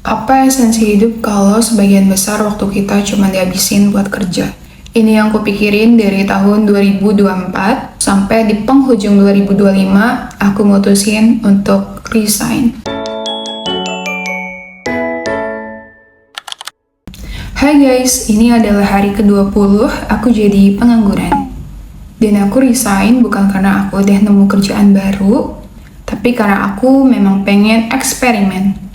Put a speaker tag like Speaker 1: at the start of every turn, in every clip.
Speaker 1: Apa esensi hidup kalau sebagian besar waktu kita cuma dihabisin buat kerja? Ini yang kupikirin dari tahun 2024 sampai di penghujung 2025 aku mutusin untuk resign. Hai guys, ini adalah hari ke-20 aku jadi pengangguran. Dan aku resign bukan karena aku udah nemu kerjaan baru, tapi karena aku memang pengen eksperimen.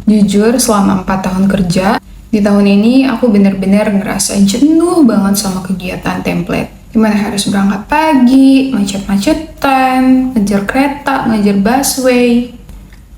Speaker 1: Jujur, selama 4 tahun kerja, di tahun ini aku bener-bener ngerasa jenuh banget sama kegiatan template. Dimana harus berangkat pagi, macet-macetan, ngejar kereta, ngejar busway,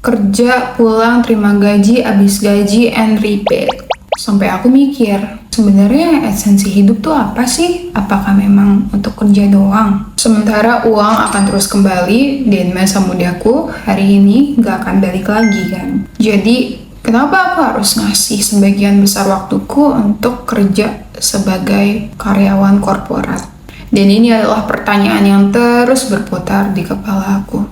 Speaker 1: kerja, pulang, terima gaji, abis gaji, and repeat. Sampai aku mikir, sebenarnya esensi hidup tuh apa sih? Apakah memang untuk kerja doang? Sementara uang akan terus kembali, dan masa mudaku hari ini gak akan balik lagi kan? Jadi, kenapa aku harus ngasih sebagian besar waktuku untuk kerja sebagai karyawan korporat? Dan ini adalah pertanyaan yang terus berputar di kepala aku.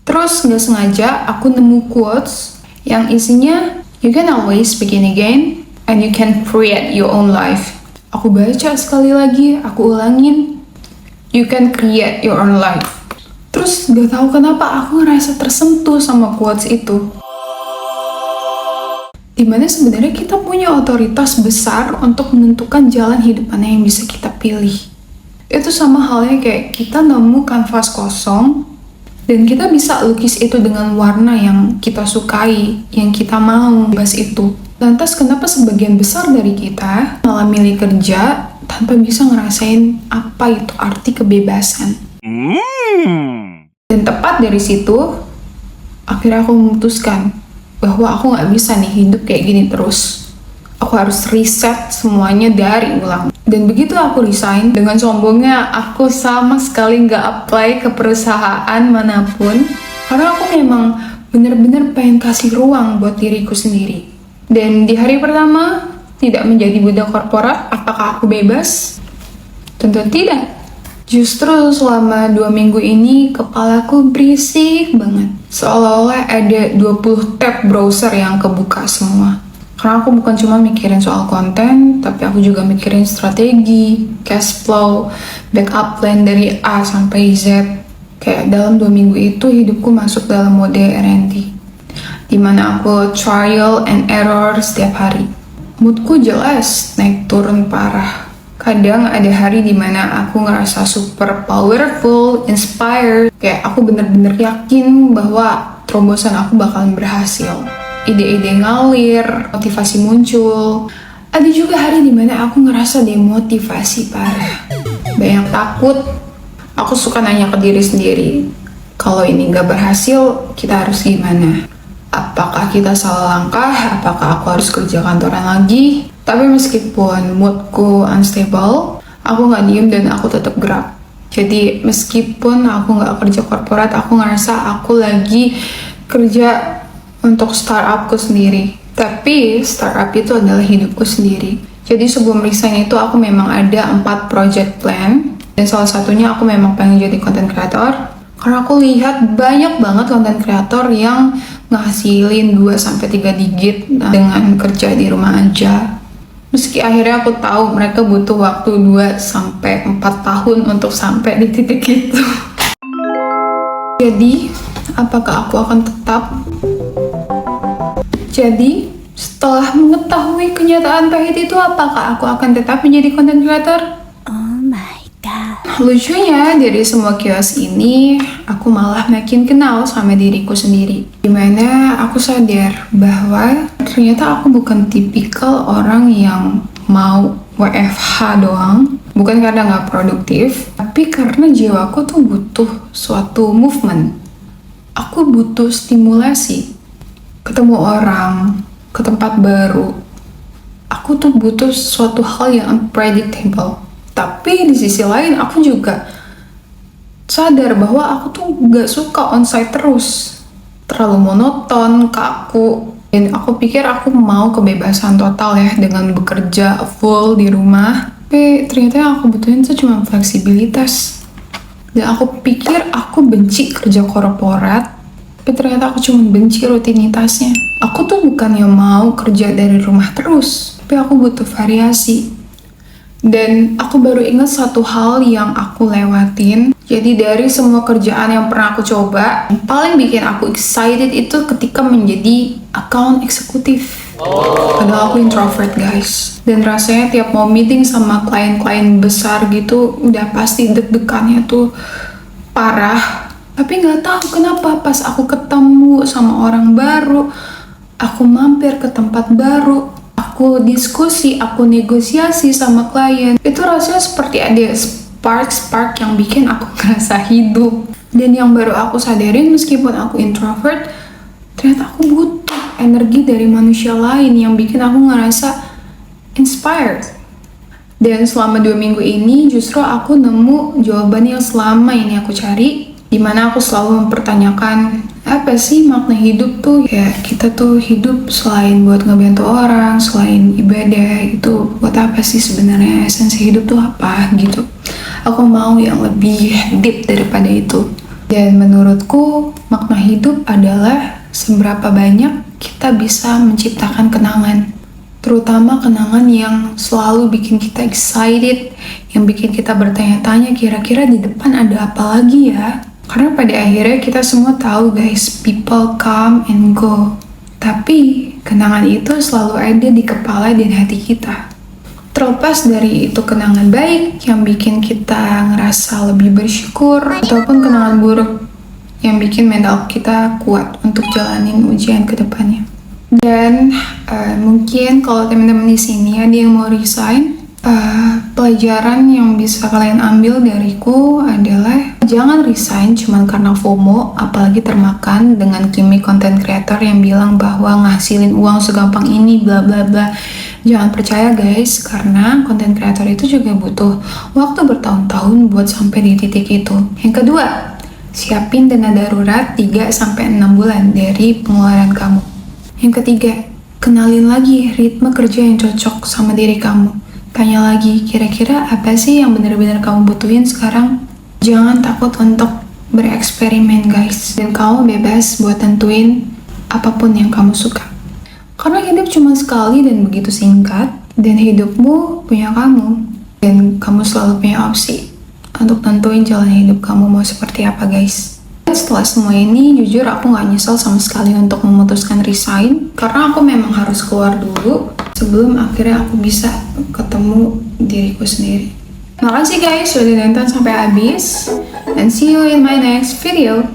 Speaker 1: Terus gak sengaja aku nemu quotes yang isinya, "You can always begin again, and you can create your own life." Aku baca sekali lagi, aku ulangin, "You can create your own life." Terus gak tahu kenapa aku ngerasa tersentuh sama quotes itu. Dimana sebenarnya kita punya otoritas besar untuk menentukan jalan hidup mana yang bisa kita pilih. Itu sama halnya kayak kita nemu kanvas kosong, dan kita bisa lukis itu dengan warna yang kita sukai, yang kita mau bahas itu. Lantas kenapa sebagian besar dari kita malah milih kerja tanpa bisa ngerasain apa itu arti kebebasan? Dan tepat dari situ, akhirnya aku memutuskan bahwa aku gak bisa nih hidup kayak gini terus. Aku harus reset semuanya dari ulang. Dan begitu aku resign, dengan sombongnya aku sama sekali gak apply ke perusahaan manapun, karena aku memang bener-bener pengen kasih ruang buat diriku sendiri. Dan di hari pertama, tidak menjadi budak korporat, apakah aku bebas? Tentu tidak. Justru selama 2 minggu ini, kepalaku berisik banget. Seolah-olah ada 20 tab browser yang kebuka semua. Karena aku bukan cuma mikirin soal konten, tapi aku juga mikirin strategi, cash flow, backup plan dari A sampai Z. Kayak dalam 2 minggu itu, hidupku masuk dalam mode R&D. Dimana aku trial and error setiap hari. Moodku jelas naik turun parah. Kadang ada hari dimana aku ngerasa super powerful, inspired. Kayak aku bener-bener yakin bahwa terobosan aku bakalan berhasil. Ide-ide ngalir, motivasi muncul. Ada juga hari dimana aku ngerasa demotivasi parah. Banyak takut. Aku suka nanya ke diri sendiri, kalau ini gak berhasil, kita harus gimana? Apakah kita salah langkah? Apakah aku harus kerja kantoran lagi? Tapi meskipun moodku unstable, aku gak diem dan aku tetap gerak. Jadi meskipun aku gak kerja korporat, aku ngerasa aku lagi kerja untuk startupku sendiri. Tapi startup itu adalah hidupku sendiri. Jadi sebelum resign itu aku memang ada 4 project plan. Dan salah satunya aku memang pengen jadi content creator. Karena aku lihat banyak banget content creator yang ngasilin 2-3 digit dengan kerja di rumah aja. Meski akhirnya aku tahu mereka butuh waktu 2-4 tahun untuk sampai di titik itu. Jadi, apakah aku akan tetap? Jadi, setelah mengetahui kenyataan pahit itu, apakah aku akan tetap menjadi content creator? Lucunya, dari semua kios ini, aku malah makin kenal sama diriku sendiri. Dimana aku sadar bahwa ternyata aku bukan tipikal orang yang mau WFH doang. Bukan karena gak produktif, tapi karena jiwaku tuh butuh suatu movement. Aku butuh stimulasi. Ketemu orang, ke tempat baru. Aku tuh butuh suatu hal yang unpredictable. Tapi di sisi lain aku juga sadar bahwa aku tuh gak suka onsite terus. Terlalu monoton, kaku. Dan aku pikir aku mau kebebasan total ya dengan bekerja full di rumah. Tapi ternyata yang aku butuhin tuh cuma fleksibilitas. Dan aku pikir aku benci kerja korporat Tapi ternyata aku cuma benci rutinitasnya. Aku tuh bukannya mau kerja dari rumah terus, tapi aku butuh variasi. Dan aku baru ingat satu hal yang aku lewatin. Jadi dari semua kerjaan yang pernah aku coba, yang paling bikin aku excited itu ketika menjadi account eksekutif. Padahal aku introvert guys. Dan rasanya tiap mau meeting sama klien-klien besar gitu, udah pasti deg-degannya tuh parah. Tapi nggak tahu kenapa pas aku ketemu sama orang baru, aku mampir ke tempat baru, aku diskusi, aku negosiasi sama klien, itu rasanya seperti ada spark yang bikin aku ngerasa hidup. Dan yang baru aku sadarin, meskipun aku introvert, ternyata aku butuh energi dari manusia lain yang bikin aku ngerasa inspired. Dan selama 2 minggu ini justru aku nemu jawaban yang selama ini aku cari, dimana aku selalu mempertanyakan apa sih makna hidup tuh. Ya kita tuh hidup selain buat ngebantu orang, selain ibadah, itu buat apa sih sebenarnya, esensi hidup tuh apa gitu. Aku mau yang lebih deep daripada itu. Dan menurutku makna hidup adalah seberapa banyak kita bisa menciptakan kenangan, terutama kenangan yang selalu bikin kita excited, yang bikin kita bertanya-tanya kira-kira di depan ada apa lagi ya. Karena pada akhirnya kita semua tahu guys, people come and go, tapi kenangan itu selalu ada di kepala dan hati kita. Terlepas dari itu kenangan baik yang bikin kita ngerasa lebih bersyukur, ataupun kenangan buruk yang bikin mental kita kuat untuk jalanin ujian ke depannya. Dan mungkin kalau teman-teman di sini ada yang mau resign, pelajaran yang bisa kalian ambil dariku adalah jangan resign cuma karena FOMO, apalagi termakan dengan gimmick content creator yang bilang bahwa ngasilin uang segampang ini bla bla bla. Jangan percaya guys, karena content creator itu juga butuh waktu bertahun-tahun buat sampai di titik itu. Yang kedua, siapin dana darurat 3-6 bulan dari pengeluaran kamu. Yang ketiga, kenalin lagi ritme kerja yang cocok sama diri kamu. Tanya lagi, kira-kira apa sih yang benar-benar kamu butuhin sekarang? Jangan takut untuk bereksperimen guys. Dan kamu bebas buat tentuin apapun yang kamu suka. Karena hidup cuma sekali dan begitu singkat. Dan hidupmu punya kamu. Dan kamu selalu punya opsi untuk tentuin jalan hidup kamu mau seperti apa guys. Setelah semua ini, jujur aku gak nyesel sama sekali untuk memutuskan resign, karena aku memang harus keluar dulu sebelum akhirnya aku bisa ketemu diriku sendiri. Makasih guys sudah nonton sampai habis, and see you in my next video.